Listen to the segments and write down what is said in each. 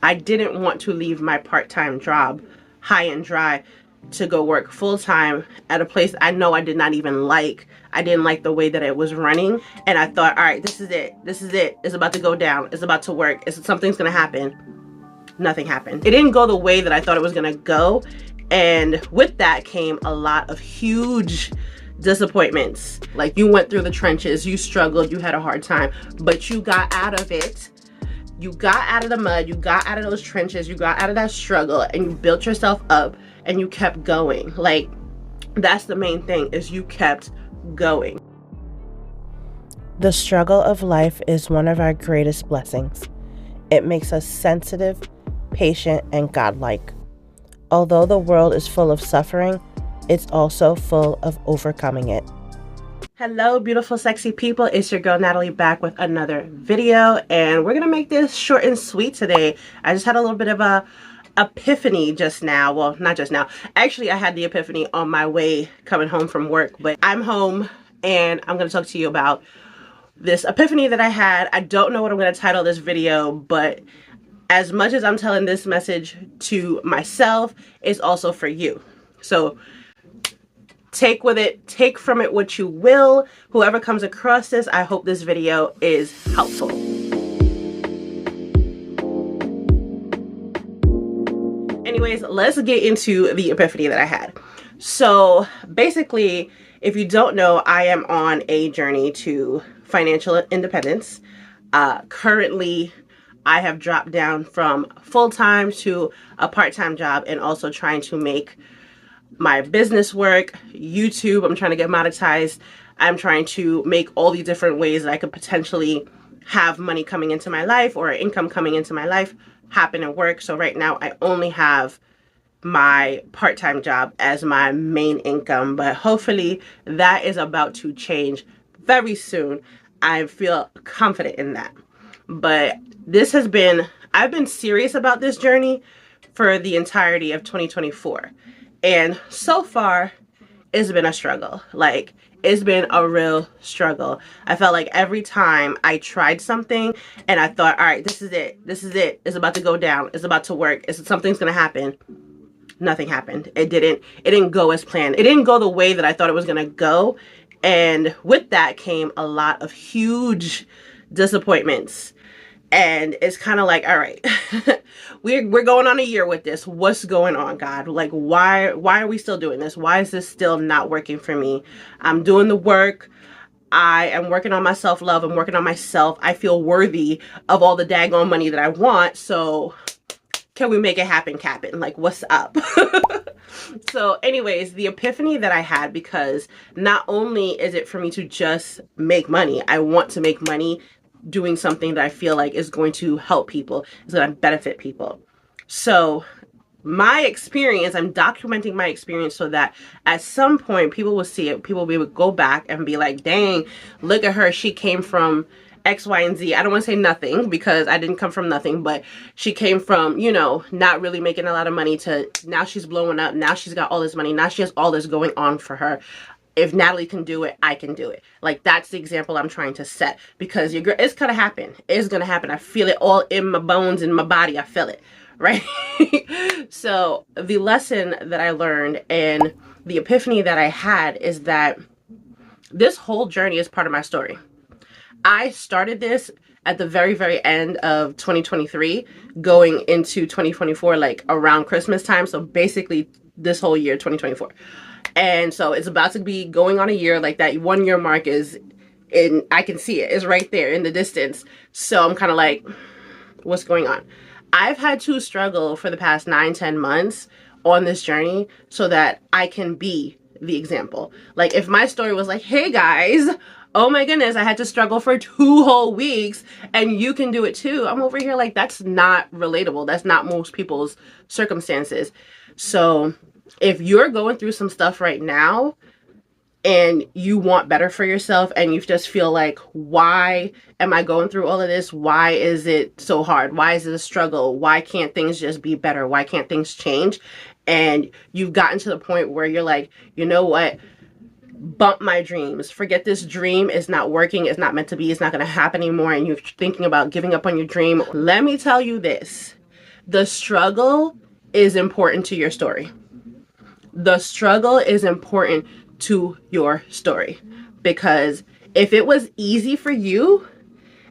I didn't want to leave my part-time job high and dry to go work full-time at a place I know I did not even like. I didn't like the way that it was running, and I thought, all right, this is it. This is it. It's about to go down. It's about to work. Something's gonna happen. Nothing happened. It didn't go the way that I thought it was gonna go, and with that came a lot of huge disappointments. Like, you went through the trenches, you struggled, you had a hard time, but you got out of it. You got out of the mud, you got out of those trenches, you got out of that struggle, and you built yourself up, and you kept going. Like, that's the main thing, is you kept going. The struggle of life is one of our greatest blessings. It makes us sensitive, patient, and godlike. Although the world is full of suffering, it's also full of overcoming it. Hello, beautiful, sexy people. It's your girl, Natalie, back with another video, and we're gonna make this short and sweet today. I just had a little bit of a epiphany just now. Well, not just now. Actually, I had the epiphany on my way coming home from work, but I'm home, and I'm gonna talk to you about this epiphany that I had. I don't know what I'm gonna title this video, but as much as I'm telling this message to myself, it's also for you. So take from it what you will. Whoever comes across this, I hope this video is helpful. Anyways, let's get into the epiphany that I had. So basically, if you don't know, I am on a journey to financial independence. Currently, I have dropped down from full-time to a part-time job, and also trying to make my business work. YouTube, I'm trying to get monetized. I'm trying to make all these different ways that I could potentially have money coming into my life, or income coming into my life, happen and work. So right now I only have my part-time job as my main income, but hopefully that is about to change very soon. I feel confident in that. But I've been serious about this journey for the entirety of 2024. And so far, it's been a struggle. Like, it's been a real struggle. I felt like every time I tried something and I thought, all right, this is it. This is it. It's about to go down. It's about to work. Something's going to happen. Nothing happened. It didn't go as planned. It didn't go the way that I thought it was going to go. And with that came a lot of huge disappointments. And it's kind of like, all right, we're going on a year with this. What's going on, God? Like, why are we still doing this? Why is this still not working for me? I'm doing the work. I am working on my self-love. I'm working on myself. I feel worthy of all the daggone money that I want. So can we make it happen, Captain? Like, what's up? So anyways, the epiphany that I had, because not only is it for me to just make money, I want to make money doing something that I feel like is going to help people, is going to benefit people. So my experience, I'm documenting my experience so that at some point people will see it. People will be able to go back and be like, dang, look at her. She came from X, Y, and Z. I don't want to say nothing, because I didn't come from nothing, but she came from, you know, not really making a lot of money to now she's blowing up. Now she's got all this money. Now she has all this going on for her. If Natalie can do it, I can do it. Like, that's the example I'm trying to set, because your girl, it's gonna happen. It's gonna happen. I feel it all in my bones, in my body. I feel it, right? So the lesson that I learned and the epiphany that I had is that this whole journey is part of my story. I started this at the very, very end of 2023, going into 2024, like around Christmas time. So basically this whole year, 2024. And so it's about to be going on a year. Like, that 1 year mark is in, I can see it. It's right there in the distance. So I'm kind of like, what's going on? I've had to struggle for the past 9-10 months on this journey so that I can be the example. Like, if my story was like, hey guys, oh my goodness, I had to struggle for 2 whole weeks and you can do it too. I'm over here like, that's not relatable. That's not most people's circumstances. So if you're going through some stuff right now and you want better for yourself, and you just feel like, why am I going through all of this? Why is it so hard? Why is it a struggle? Why can't things just be better? Why can't things change? And you've gotten to the point where you're like, you know what? Bump my dreams. Forget this dream. It's not working. It's not meant to be. It's not going to happen anymore. And you're thinking about giving up on your dream. Let me tell you this. The struggle is important to your story. The struggle is important to your story, because if it was easy for you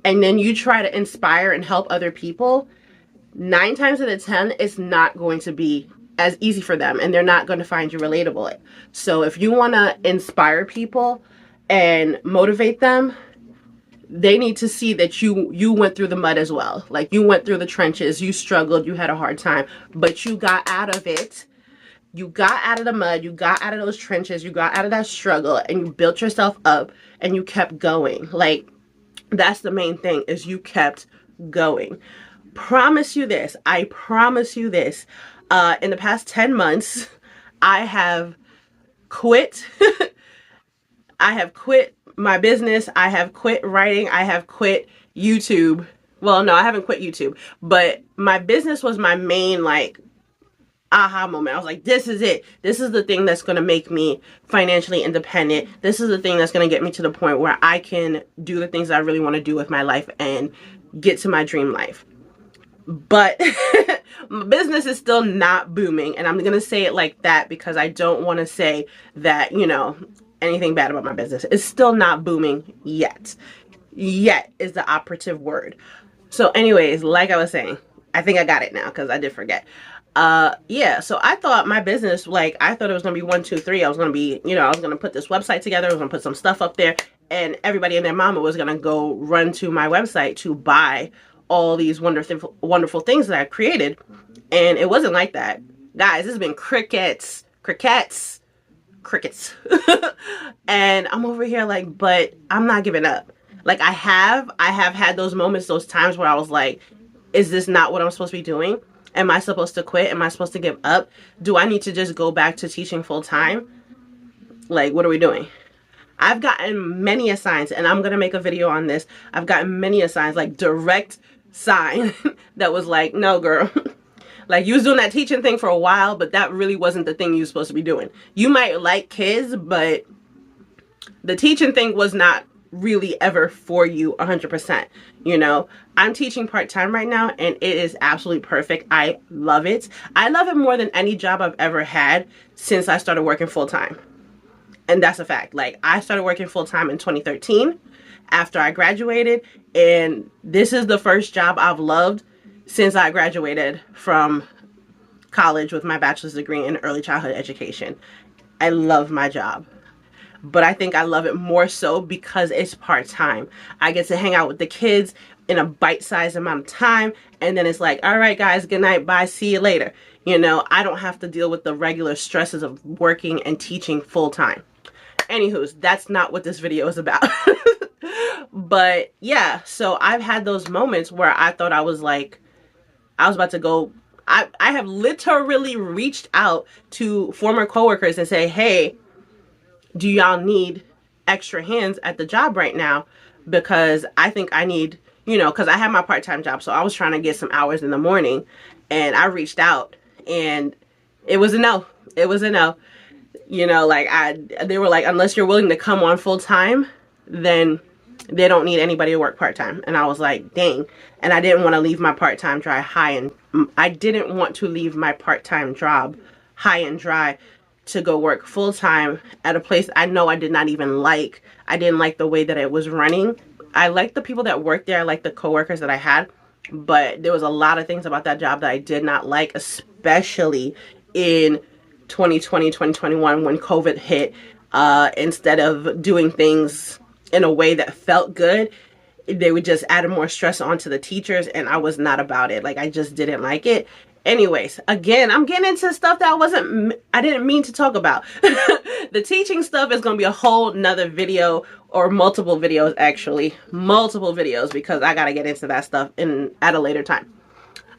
and then you try to inspire and help other people, 9 times out of 10, it's not going to be as easy for them, and they're not going to find you relatable. So if you want to inspire people and motivate them, they need to see that you went through the mud as well. Like, you went through the trenches, you struggled, you had a hard time, but you got out of it. You got out of the mud, you got out of those trenches, you got out of that struggle, and you built yourself up and you kept going. Like, that's the main thing, is you kept going. Promise you this, I promise you this, in the past 10 months, I have quit. I have quit my business. I have quit writing. I have quit YouTube. Well, no, I haven't quit YouTube, but my business was my main, like, aha moment. I was like, this is it. This is the thing that's going to make me financially independent. This is the thing that's going to get me to the point where I can do the things I really want to do with my life and get to my dream life. But my business is still not booming, and I'm going to say it like that because I don't want to say that, you know, anything bad about my business. It's still not booming yet. Yet is the operative word. So anyways, like I was saying, I think I got it now because I did forget. Yeah, so I thought my business, like, I thought it was going to be 1, 2, 3. I was going to be, you know, I was going to put this website together. I was going to put some stuff up there, and everybody and their mama was going to go run to my website to buy all these wonderful things that I created. And it wasn't like that. Guys, this has been crickets. And I'm over here like, but I'm not giving up. Like, I have had those moments, those times where I was like, is this not what I'm supposed to be doing? Am I supposed to quit? Am I supposed to give up? Do I need to just go back to teaching full time? Like, what are we doing? I've gotten many assigns, and I'm going to make a video on this. I've gotten many assigns, like direct sign that was like, no, girl. Like, you was doing that teaching thing for a while, but that really wasn't the thing you were supposed to be doing. You might like kids, but the teaching thing was not really ever for you 100%. You know, I'm teaching part-time right now, and it is absolutely perfect. I love it. I love it more than any job I've ever had since I started working full-time. And that's a fact. Like, I started working full-time in 2013 after I graduated, and this is the first job I've loved since I graduated from college with my bachelor's degree in early childhood education. I love my job, but I think I love it more so because it's part-time. I get to hang out with the kids in a bite-sized amount of time, and then it's like, all right, guys, good night, bye, see you later. You know, I don't have to deal with the regular stresses of working and teaching full-time. Anywho's, that's not what this video is about. But yeah, so I've had those moments where I thought I was like, I was about to go. I have literally reached out to former coworkers and say, hey, do y'all need extra hands at the job right now? Because I think I need, you know, because I have my part-time job, so I was trying to get some hours in the morning, and I reached out, and it was a no. It was a no. You know, like, they were like, unless you're willing to come on full-time, then they don't need anybody to work part-time. And I was like, dang. And I didn't want to leave my part-time job high and I didn't want to leave my part-time job high and dry to go work full-time at a place I know I did not even like. I didn't like the way that it was running. I liked the people that worked there. I liked the coworkers that I had, but there was a lot of things about that job that I did not like, especially in 2020, 2021, when COVID hit. Instead of doing things in a way that felt good, they would just add more stress onto the teachers, and I was not about it. Like, I just didn't like it. Anyways, again, I'm getting into stuff that I didn't mean to talk about. The teaching stuff is going to be a whole nother video, or multiple videos, actually. Multiple videos, because I got to get into that stuff at a later time.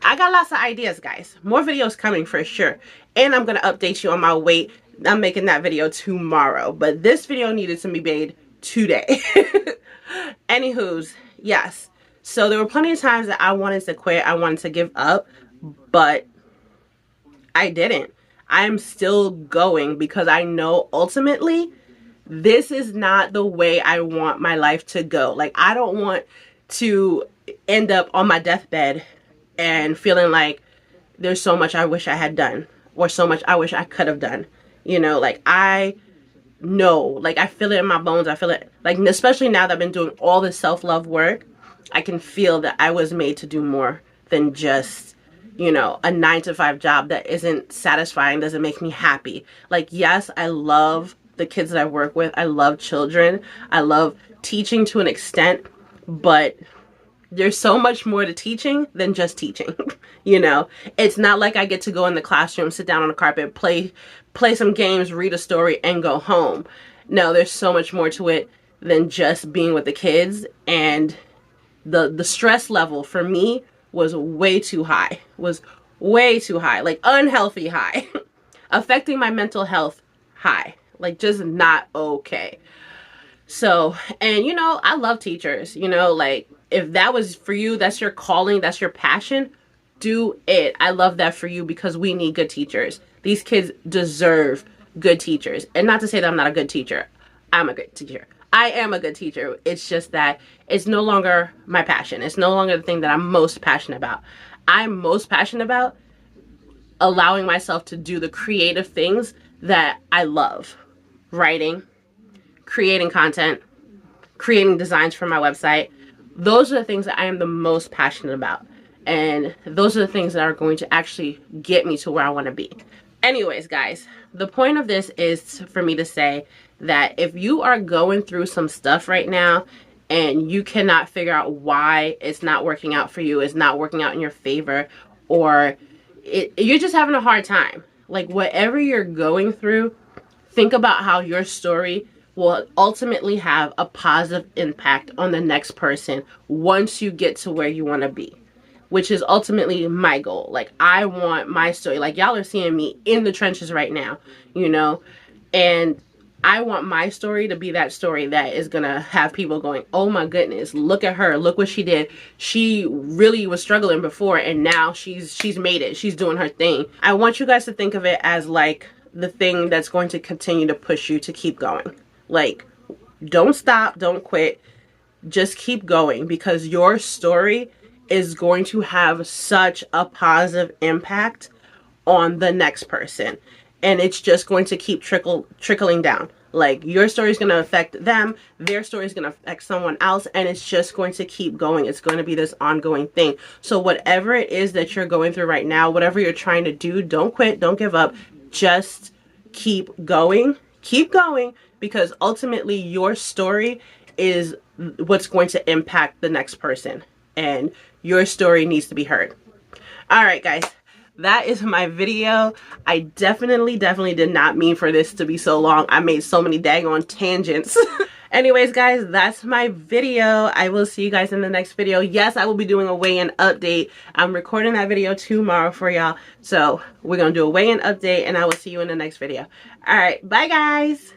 I got lots of ideas, guys. More videos coming for sure. And I'm going to update you on my weight. I'm making that video tomorrow, but this video needed to be made today. Anywho's, yes. So there were plenty of times that I wanted to quit. I wanted to give up, but I didn't. I am still going because I know ultimately this is not the way I want my life to go. Like, I don't want to end up on my deathbed and feeling like, there's so much I wish I had done, or so much I wish I could have done. You know, like I know, like I feel it in my bones. I feel it, like, especially now that I've been doing all this self-love work, I can feel that I was made to do more than just, you know, a 9 to 5 job that isn't satisfying, doesn't make me happy. Like, yes, I love the kids that I work with. I love children. I love teaching to an extent, but there's so much more to teaching than just teaching. You know, it's not like I get to go in the classroom, sit down on the carpet, play some games, read a story, and go home. No, there's so much more to it than just being with the kids. And the stress level for me was way too high. Was way too high. Like unhealthy high. Affecting my mental health high. Like just not okay. So, and you know, I love teachers. You know, like if that was for you, that's your calling, that's your passion, do it. I love that for you, because we need good teachers. These kids deserve good teachers. And not to say that I'm not a good teacher. I'm a good teacher. I am a good teacher. It's just that it's no longer my passion. It's no longer the thing that I'm most passionate about. I'm most passionate about allowing myself to do the creative things that I love. Writing, creating content, creating designs for my website. Those are the things that I am the most passionate about. And those are the things that are going to actually get me to where I want to be. Anyways, guys, the point of this is for me to say that if you are going through some stuff right now and you cannot figure out why it's not working out for you, it's not working out in your favor, or you're just having a hard time, like whatever you're going through, think about how your story will ultimately have a positive impact on the next person once you get to where you want to be, which is ultimately my goal. Like, I want my story, like y'all are seeing me in the trenches right now, you know, and I want my story to be that story that is going to have people going, oh my goodness, look at her. Look what she did. She really was struggling before, and now she's made it. She's doing her thing. I want you guys to think of it as like the thing that's going to continue to push you to keep going. Like, don't stop, don't quit, just keep going, because your story is going to have such a positive impact on the next person. And it's just going to keep trickling down. Like, your story is going to affect them, their story is going to affect someone else, and it's just going to keep going. It's going to be this ongoing thing. So whatever it is that you're going through right now, whatever you're trying to do, don't quit, don't give up, just keep going, because ultimately your story is what's going to impact the next person, and your story needs to be heard. All right, guys, that is my video. I definitely did not mean for this to be so long. I made so many daggone tangents. Anyways, guys, that's my video. I will see you guys in the next video. Yes, I will be doing a weigh-in update. I'm recording that video tomorrow for y'all. So we're going to do a weigh-in update, and I will see you in the next video. All right, bye, guys.